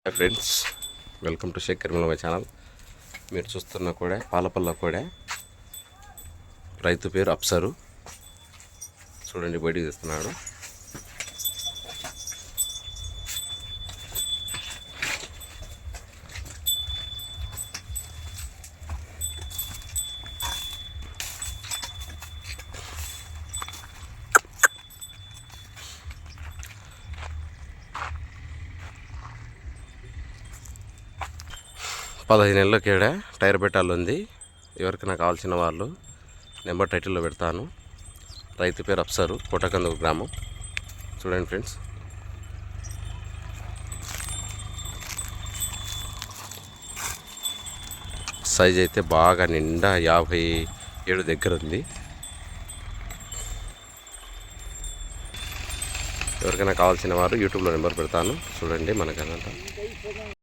Hi friends, welcome to Shekhar my channel. మీరు చూస్తున్న కూడా పాలపల్ల కూడా రైతు పేరు అప్సరు. చూడండి, బయటికి తీస్తున్నాడు. పదహైదు నెలల కేడ టైర్ పెట్టాలి. ఎవరికైనా కావాల్సిన వాళ్ళు నెంబర్ టైటిల్లో పెడతాను. రైతు పేరు అప్సరు, కోటకందుకు గ్రామం. చూడండి ఫ్రెండ్స్, సైజ్ అయితే బాగా నిండా 57 దగ్గర ఉంది. ఎవరికైనా కావాల్సిన వారు యూట్యూబ్లో నెంబర్ పెడతాను. చూడండి, మనకనంతా